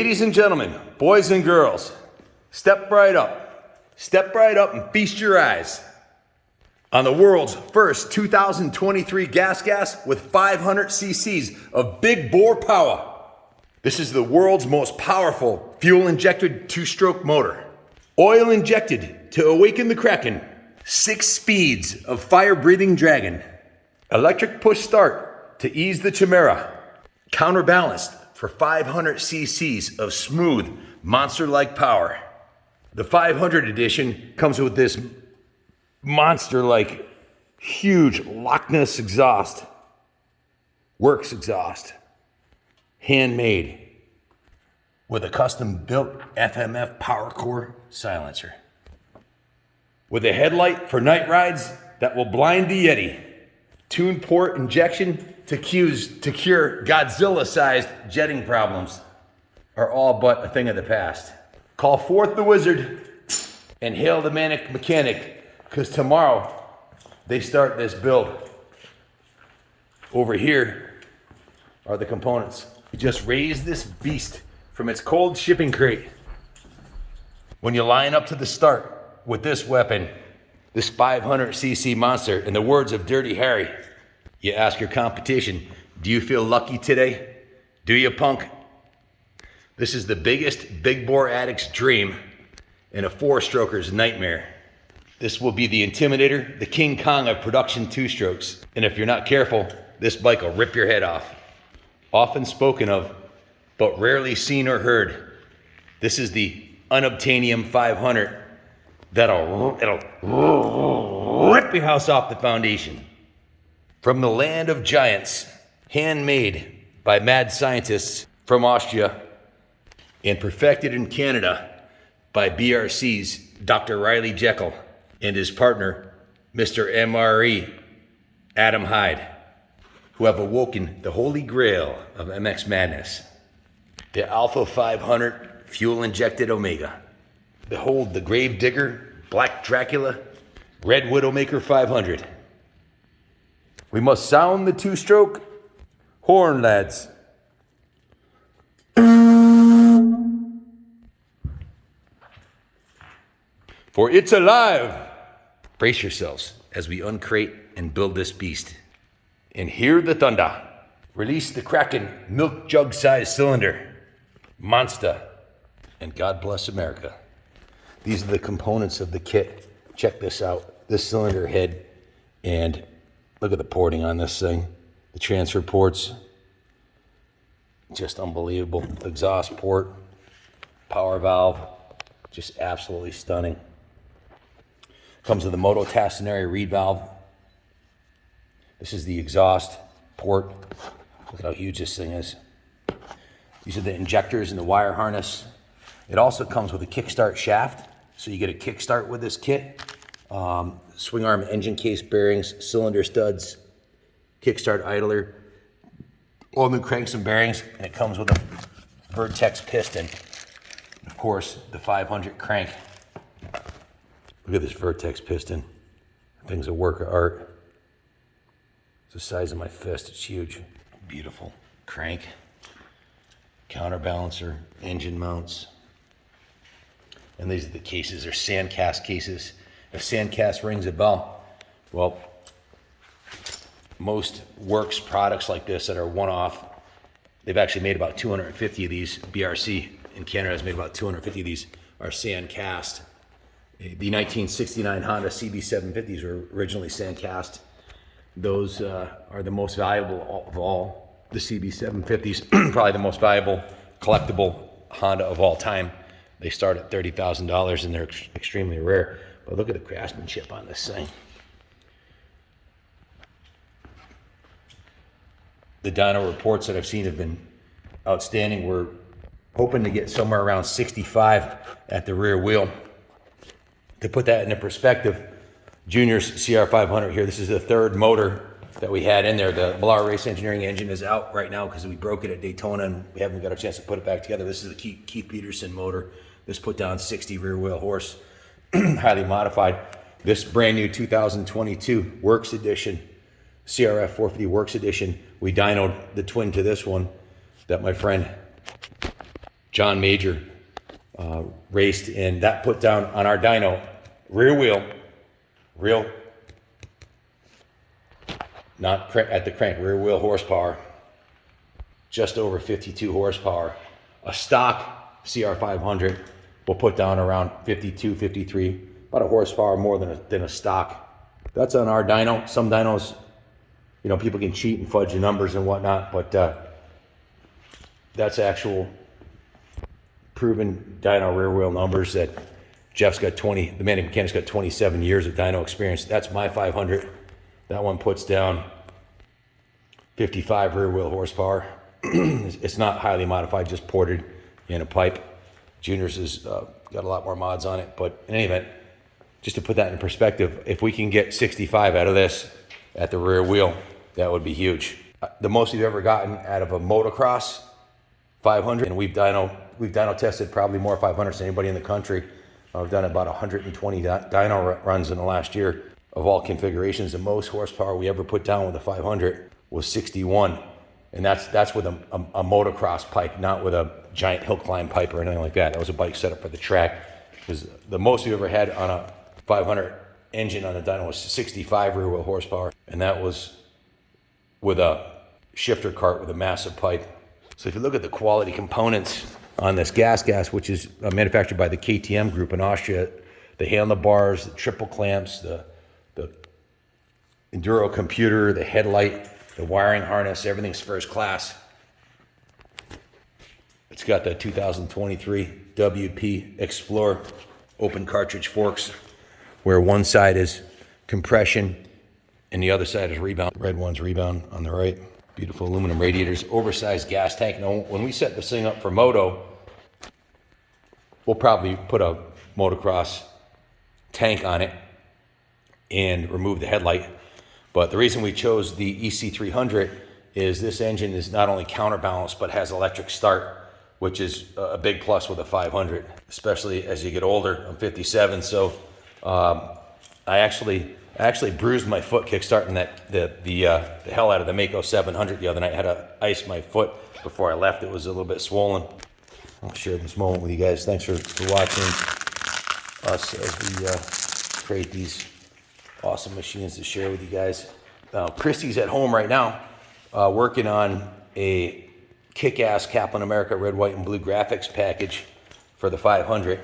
Ladies and gentlemen, boys and girls, step right up and feast your eyes on the world's first 2023 Gasgas with 500 cc's of big bore power. This is the world's most powerful fuel-injected two-stroke motor. Oil injected to awaken the KRAKEN. 6 speeds of fire-breathing dragon. Electric push start to ease the CHIMERA. Counterbalanced for 500 cc's of smooth, monster-like power. The 500 edition comes with this monster-like, huge Loch-Ness exhaust. Works exhaust. Handmade. With a custom-built FMF power core silencer. With a headlight for night rides that will blind the YETI. Tune port injection to cure Godzilla-sized jetting problems are all but a thing of the past. Call forth the wizard and hail the MANIC mechanic, because tomorrow they start this build. Over here are the components. You just raise this beast from its cold shipping crate. When you line up to the start with this weapon, this 500 cc monster, in the words of Dirty Harry, you ask your competition, do you feel lucky today? Do you, punk? This is the biggest big bore addict's dream and a 4-stroker's nightmare. This will be the Intimidator, the King Kong of production two-strokes. And if you're not careful, this bike will rip your head off. Often spoken of, but rarely seen or heard. This is the Unobtainium 500 it'll rip your house off the foundation. From the land of giants, handmade by mad scientists from Austria and perfected in Canada by BRC'S Dr. Riley JEKYL and his partner, Mr. MRE, Adam HYDE, who have awoken the holy grail of MX madness. The Alpha 500 fuel-injected Omega. Behold the Grave Digger, Black Dracula, Red Widowmaker 500. We must sound the two-stroke horn, lads. For it's alive. Brace yourselves as we uncrate and build this beast. And hear the thunder. Release the KRAKEN milk jug-sized cylinder. MONSTAA. And God bless America. These are the components of the kit. Check this out. This cylinder head, and look at the porting on this thing. The transfer ports, just unbelievable. Exhaust port, power valve, just absolutely stunning. Comes with a mototastenary reed valve. This is the exhaust port. Look at how huge this thing is. These are the injectors and the wire harness. It also comes with a kickstart shaft, so you get a kickstart with this kit. Swing arm engine case bearings, cylinder studs, kickstart idler, all new cranks and bearings, and it comes with a Vertex piston. Of course, the 500 crank. Look at this Vertex piston. The thing's a work of art. It's the size of my fist, it's huge. Beautiful crank, counterbalancer, engine mounts. And these are the cases, they're sandcast cases. If sandcast rings a bell, well, most works products like this that are one-off, they've actually made about 250 of these. BRC in Canada has made about 250 of these, are sandcast. The 1969 Honda CB750s were originally sandcast. Those are the most valuable of all. The CB750s, probably the most valuable collectible Honda of all time. They start at $30,000 and they're extremely rare. But look at the craftsmanship on this thing. The dyno reports that I've seen have been outstanding. We're hoping to get somewhere around 65 at the rear wheel. To put that into perspective, Junior's CR500 here, this is the 3rd motor that we had in there. The Blar Race Engineering engine is out right now because we broke it at Daytona and we haven't got a chance to put it back together. This is the Keith Peterson motor. This put down 60 rear wheel horse, highly modified. This brand new 2022 Works Edition, CRF 450 Works Edition. We dynoed the twin to this one that my friend John Major raced, and that put down on our dyno rear wheel, not at the crank, rear wheel horsepower, just over 52 horsepower. A stock CR500 will put down around 52, 53, about a horsepower more than a stock. That's on our dyno. Some dynos, you know, people can cheat and fudge the numbers and whatnot, but that's actual proven dyno rear wheel numbers that Jeff's got the MANIC mechanic's got 27 years of dyno experience. That's my 500. That one puts down 55 rear wheel horsepower. It's not highly modified, just ported in a pipe. Junior's has got a lot more mods on it, but in any event, just to put that in perspective, if we can get 65 out of this at the rear wheel, that would be huge. The most we've ever gotten out of a motocross 500, and we've dyno tested probably more 500s than anybody in the country. We've done about 120 dyno runs in the last year of all configurations. The most horsepower we ever put down with a 500 was 61. And that's with a motocross pipe, not with a giant hill climb pipe or anything like that. That was a bike set up for the track. Because the most we ever had on a 500 engine on a dyno was 65 rear wheel horsepower. And that was with a shifter cart with a massive pipe. So if you look at the quality components on this Gasgas, which is manufactured by the KTM group in Austria, the handlebars, the triple clamps, the enduro computer, the headlight, the wiring harness, everything's first class. It's got the 2023 WP Explorer open cartridge forks, where one side is compression and the other side is rebound. Red one's rebound on the right. Beautiful aluminum radiators, oversized gas tank. Now, when we set this thing up for moto, we'll probably put a motocross tank on it and remove the headlight. But the reason we chose the EC300 is this engine is not only counterbalanced, but has electric start, which is a big plus with a 500, especially as you get older. I'm 57, so I actually bruised my foot kickstarting the hell out of the Mako 700 the other night. I had to ice my foot before I left. It was a little bit swollen. I'll share this moment with you guys. Thanks for watching us as we create these awesome machines to share with you guys. Christy's at home right now working on a kick-ass Kaplan America red, white, and blue graphics package for the 500.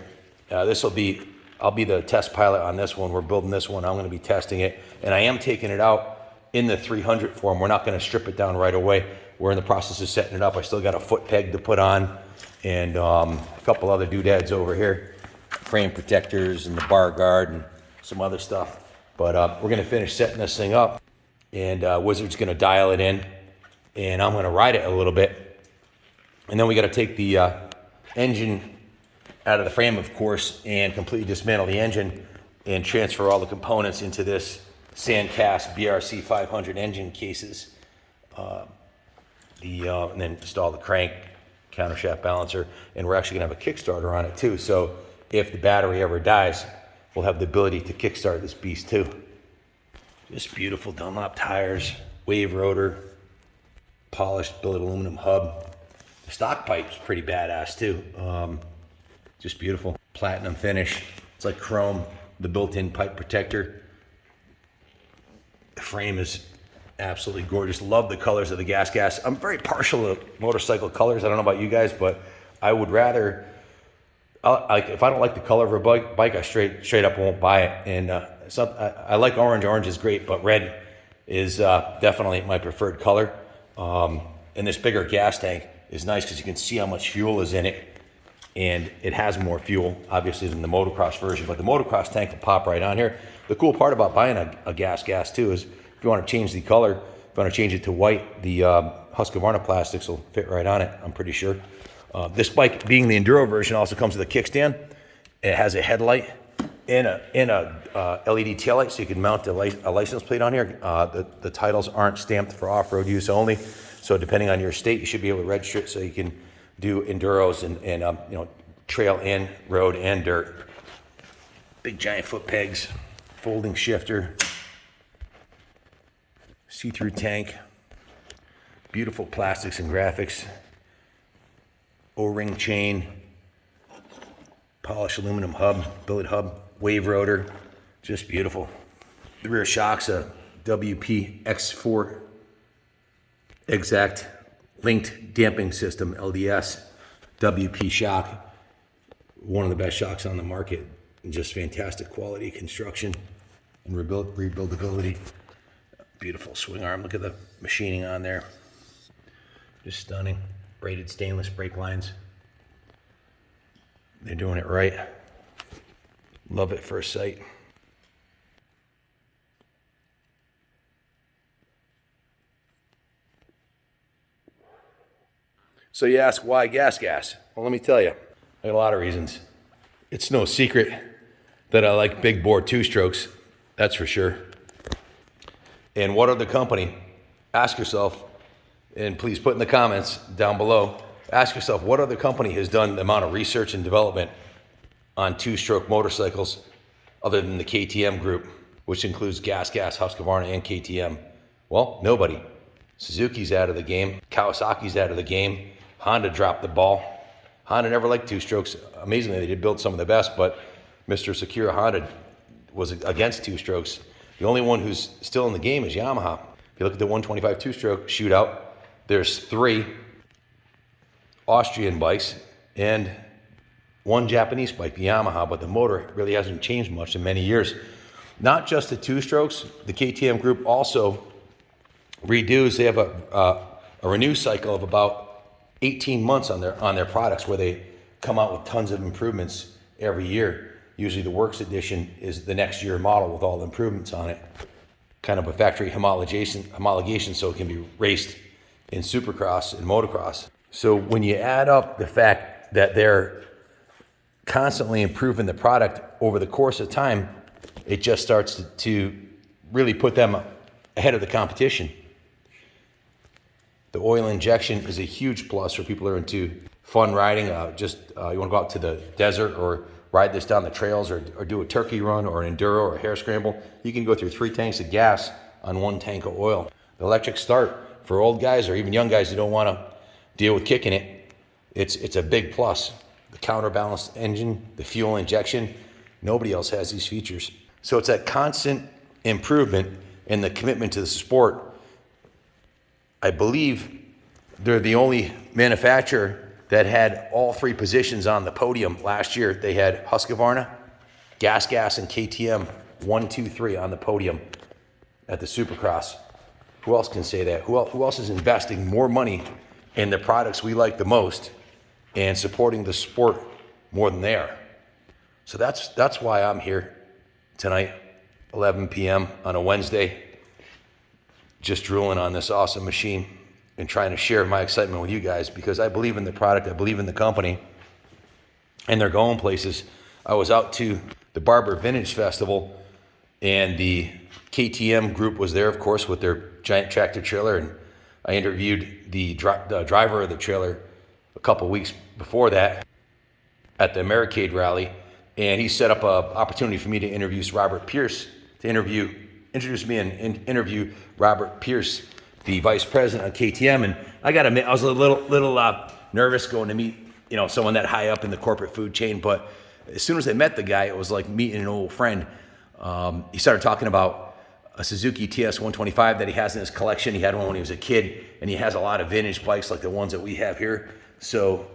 I'll be the test pilot on this one. We're building this one. I'm going to be testing it, and I am taking it out in the 300 form. We're not going to strip it down right away. We're in the process of setting it up. I still got a foot peg to put on, and a couple other doodads over here, frame protectors and the bar guard and some other stuff. But we're going to finish setting this thing up, and Wizard's going to dial it in, and I'm going to ride it a little bit. And then we got to take the engine out of the frame, of course, and completely dismantle the engine and transfer all the components into this Sandcast BRC 500 engine cases. And then install the crank, countershaft balancer, and we're actually going to have a Kickstarter on it too. So if the battery ever dies, we'll have the ability to kickstart this beast too. Just beautiful Dunlop tires, wave rotor, polished billet aluminum hub. The stock pipe's pretty badass too. Just beautiful. Platinum finish. It's like chrome, the built-in pipe protector. The frame is absolutely gorgeous. Love the colors of the Gasgas. I'm very partial to motorcycle colors. I don't know about you guys, but I would rather, if I don't like the color of a bike, I straight up won't buy it. And I like orange. Orange is great, but red is definitely my preferred color. And this bigger gas tank is nice because you can see how much fuel is in it. And it has more fuel, obviously, than the motocross version. But the motocross tank will pop right on here. The cool part about buying a Gasgas, too, is if you want to change the color, if you want to change it to white, the Husqvarna plastics will fit right on it, I'm pretty sure. This bike, being the Enduro version, also comes with a kickstand. It has a headlight and a LED taillight, so you can mount a license plate on here. The titles aren't stamped for off-road use only, so depending on your state, you should be able to register it so you can do enduros and trail and road and dirt. Big giant foot pegs, folding shifter, see-through tank, beautiful plastics and graphics, O-ring chain, polished aluminum hub, billet hub, wave rotor, just beautiful. The rear shock's a WP X4 exact linked damping system, LDS, WP shock. One of the best shocks on the market. Just fantastic quality construction and rebuildability. Beautiful swing arm. Look at the machining on there. Just stunning. Braided stainless brake lines. They're doing it right. Love at first sight. So you ask, why Gasgas? Well, let me tell you. I got a lot of reasons. It's no secret that I like big bore two-strokes, that's for sure. And what other company, ask yourself, and please put in the comments down below, ask yourself what other company has done the amount of research and development on two-stroke motorcycles other than the KTM group, which includes Gasgas, Husqvarna, and KTM. Well, nobody. Suzuki's out of the game, Kawasaki's out of the game, Honda dropped the ball. Honda never liked two-strokes. Amazingly, they did build some of the best, but Mr. Sakura Honda was against two-strokes. The only one who's still in the game is Yamaha. If you look at the 125 two-stroke shootout, there's 3 Austrian bikes and 1 Japanese bike, the Yamaha, but the motor really hasn't changed much in many years. Not just the two-strokes, the KTM group also redos. They have a renew cycle of about 18 months on their products, where they come out with tons of improvements every year. Usually the Works Edition is the next year model with all the improvements on it. Kind of a factory homologation so it can be raced in supercross and motocross. So when you add up the fact that they're constantly improving the product over the course of time, it just starts to really put them ahead of the competition. The oil injection is a huge plus for people who are into fun riding. You want to go out to the desert or ride this down the trails, or do a turkey run or an enduro or a hare scramble. You can go through 3 tanks of gas on 1 tank of oil. The electric start for old guys or even young guys who don't want to deal with kicking it, it's a big plus. The counterbalanced engine, the fuel injection, nobody else has these features. So it's that constant improvement and the commitment to the sport. I believe they're the only manufacturer that had all 3 positions on the podium last year. They had Husqvarna, Gasgas, and KTM 1, 2, 3 on the podium at the Supercross. Who else can say that? Who else is investing more money in the products we like the most and supporting the sport more than they are? So that's why I'm here tonight, 11 p.m. on a Wednesday, just drooling on this awesome machine and trying to share my excitement with you guys, because I believe in the product, I believe in the company, and they're going places. I was out to the Barber Vintage Festival, and the KTM group was there, of course, with their giant tractor trailer, and I interviewed the driver of the trailer a couple weeks before that at the Americade rally, and he set up an opportunity for me to introduce Robert Pierce, introduce me and interview Robert Pierce, the vice president of KTM. And I got to admit, I was a little nervous going to meet someone that high up in the corporate food chain. But as soon as I met the guy, it was like meeting an old friend. He started talking about a Suzuki TS 125 that he has in his collection. He had one when he was a kid, and he has a lot of vintage bikes like the ones that we have here. So,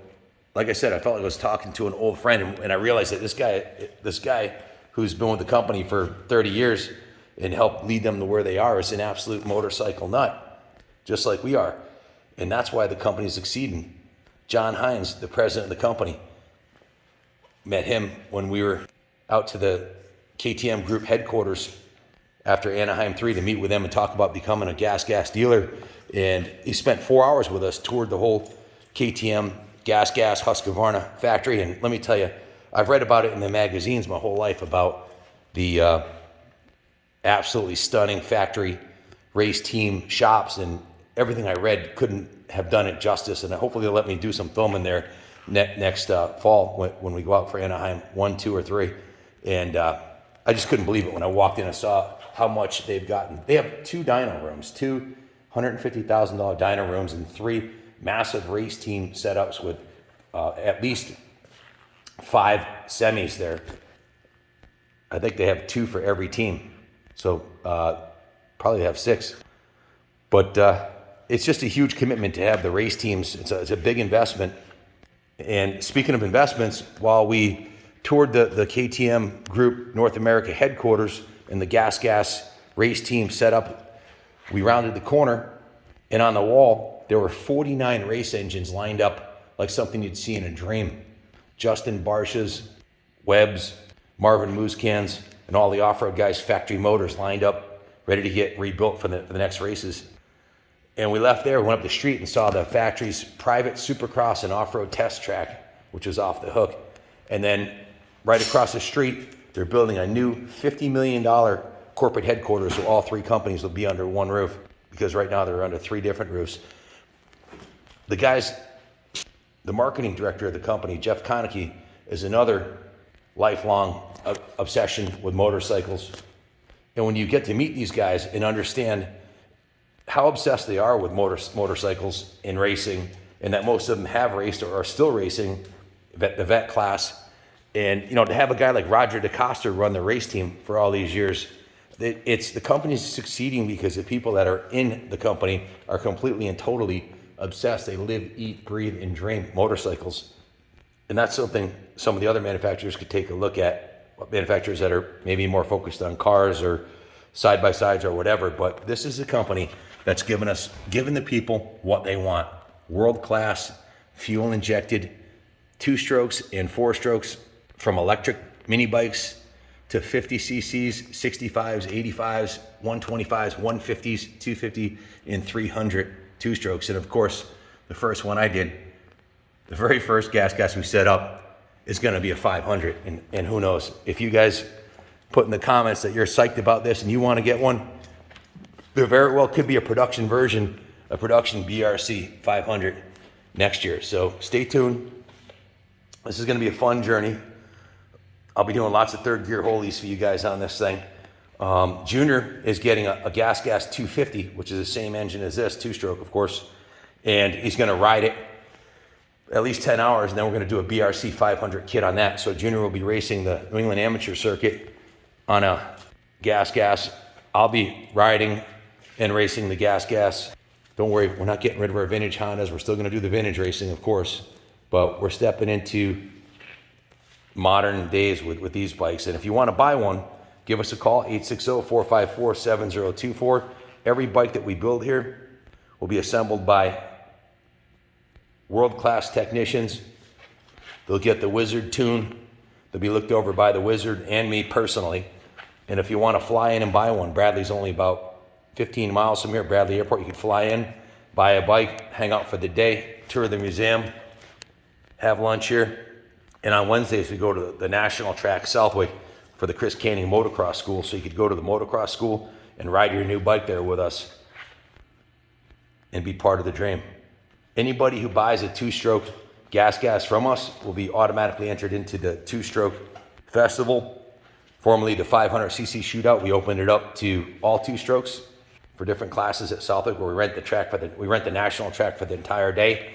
like I said, I felt like I was talking to an old friend, and I realized that this guy who's been with the company for 30 years and helped lead them to where they are is an absolute motorcycle nut, just like we are. And that's why the company's succeeding. John Hines, the president of the company, met him when we were out to the KTM group headquarters after Anaheim 3 to meet with them and talk about becoming a Gasgas dealer. And he spent 4 hours with us, toured the whole KTM, Gasgas, Husqvarna factory. And let me tell you, I've read about it in the magazines my whole life about the absolutely stunning factory race team shops, and everything I read couldn't have done it justice. And hopefully they'll let me do some filming there next fall when we go out for Anaheim 1, 2, or 3. And I just couldn't believe it when I walked in and saw how much they've gotten. They have 2 dyno rooms, 2 $150,000 dyno rooms, and 3 massive race team setups with at least 5 semis there. I think they have 2 for every team. So probably have 6. But it's just a huge commitment to have the race teams. It's a big investment. And speaking of investments, while we toured the KTM Group North America headquarters and the Gasgas race team set up, we rounded the corner, and on the wall, there were 49 race engines lined up like something you'd see in a dream. Justin Barcia's, Webb's, Marvin Muscan's, and all the off-road guys' factory motors lined up, ready to get rebuilt for the next races. And we left there, went up the street and saw the factory's private supercross and off-road test track, which was off the hook. And then right across the street, they're building a new $50 million corporate headquarters, so all 3 companies will be under one roof, because right now they're under 3 different roofs. The guys, the marketing director of the company, Jeff Konecki, is another lifelong obsession with motorcycles. And when you get to meet these guys and understand how obsessed they are with motorcycles and racing, and that most of them have raced or are still racing the vet class, and to have a guy like Roger DeCoster run the race team for all these years, it's the company's succeeding because the people that are in the company are completely and totally obsessed. They live, eat, breathe, and dream motorcycles. And that's something some of the other manufacturers could take a look at, manufacturers that are maybe more focused on cars or side-by-sides or whatever. But this is a company that's given the people what they want. World-class, fuel-injected, 2-strokes and 4-strokes, from electric mini bikes to 50 cc's, 65s, 85s, 125s, 150s, 250, and 300 2-strokes. And of course, the first one I did, the very first Gasgas we set up, is going to be a 500. And who knows, if you guys put in the comments that you're psyched about this and you want to get one, there very well could be a production version, a production BRC 500 next year. So stay tuned. This is going to be a fun journey. I'll be doing lots of third gear holies for you guys on this thing. Junior is getting a Gasgas 250, which is the same engine as this, 2-stroke, of course. And he's going to ride it at least 10 hours, and then we're going to do a BRC 500 kit on that. So Junior will be racing the New England Amateur Circuit on a Gasgas. I'll be riding and racing the Gasgas. Don't worry, we're not getting rid of our vintage Hondas. We're still going to do the vintage racing, of course. But we're stepping into modern days with these bikes. And if you want to buy one, give us a call, 860-454-7024. Every bike that we build here will be assembled by world-class technicians. They'll get the Wizard tune. They'll be looked over by the Wizard and me personally. And if you want to fly in and buy one, Bradley's only about 15 miles from here, Bradley Airport. You could fly in, buy a bike, hang out for the day, tour the museum, have lunch here. And on Wednesdays, we go to the national track, Southwick, for the Chris Canning Motocross School. So you could go to the motocross school and ride your new bike there with us and be part of the dream. Anybody who buys a 2-stroke Gasgas from us will be automatically entered into the 2-stroke festival, formerly the 500cc shootout. We opened it up to all 2-strokes for different classes at Southwick, where we rent the national track for the entire day.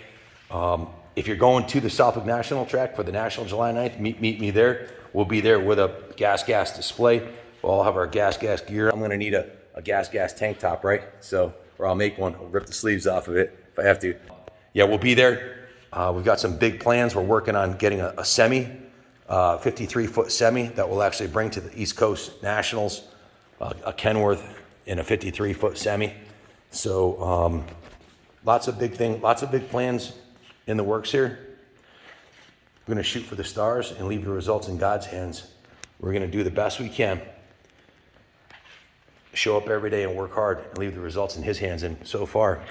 If you're going to the Southwick National Track for the National July 9th, meet me there. We'll be there with a Gasgas display. We'll all have our Gasgas gear. I'm gonna need a Gasgas tank top, right? So, or I'll make one. I'll rip the sleeves off of it if I have to. Yeah, we'll be there. We've got some big plans. We're working on getting a semi, 53-foot semi that we'll actually bring to the East Coast Nationals, a Kenworth in a 53-foot semi. So lots of big plans in the works here. We're going to shoot for the stars and leave the results in God's hands. We're going to do the best we can. Show up every day and work hard and leave the results in His hands. And so far,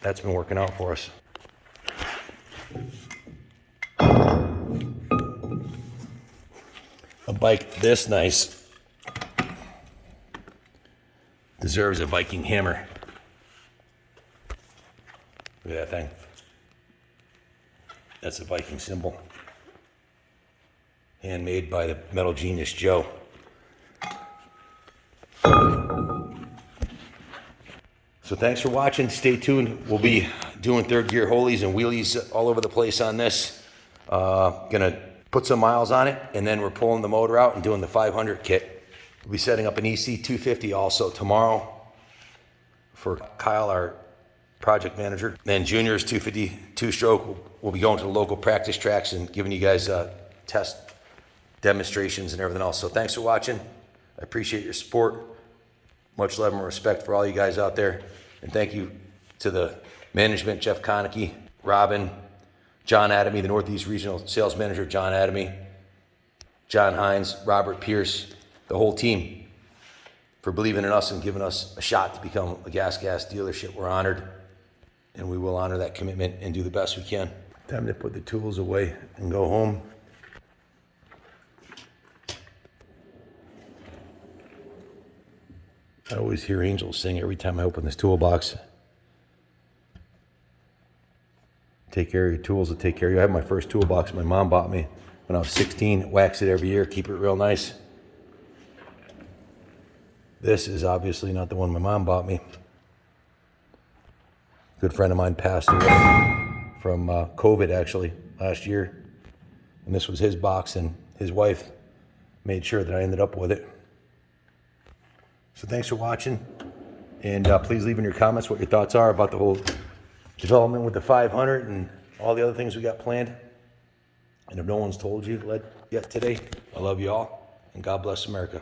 that's been working out for us. A bike this nice deserves a Viking hammer. Look at that thing. That's a Viking symbol. Handmade by the metal genius Joe. So thanks for watching. Stay tuned. We'll be doing third gear holies and wheelies all over the place on this. Gonna put some miles on it, and then we're pulling the motor out and doing the 500 kit. We'll be setting up an EC 250 also tomorrow for Kyle, our project manager. Then Junior's 250 two-stroke. We'll be going to the local practice tracks and giving you guys test demonstrations and everything else. So thanks for watching. I appreciate your support. Much love and respect for all you guys out there. And thank you to the management, Jeff Konecki, Robin, John Adamy, the Northeast Regional Sales Manager, John Adamy, John Hines, Robert Pierce, the whole team for believing in us and giving us a shot to become a Gasgas dealership. We're honored, and we will honor that commitment and do the best we can. Time to put the tools away and go home. I always hear angels sing every time I open this toolbox. Take care of your tools, will take care of you. I have my first toolbox my mom bought me when I was 16. Wax it every year, keep it real nice. This is obviously not the one my mom bought me. A good friend of mine passed away from COVID actually last year. And this was his box, and his wife made sure that I ended up with it. So thanks for watching. And please leave in your comments what your thoughts are about the whole development with the 500 and all the other things we got planned. And if no one's told you yet today, I love you all, and God bless America.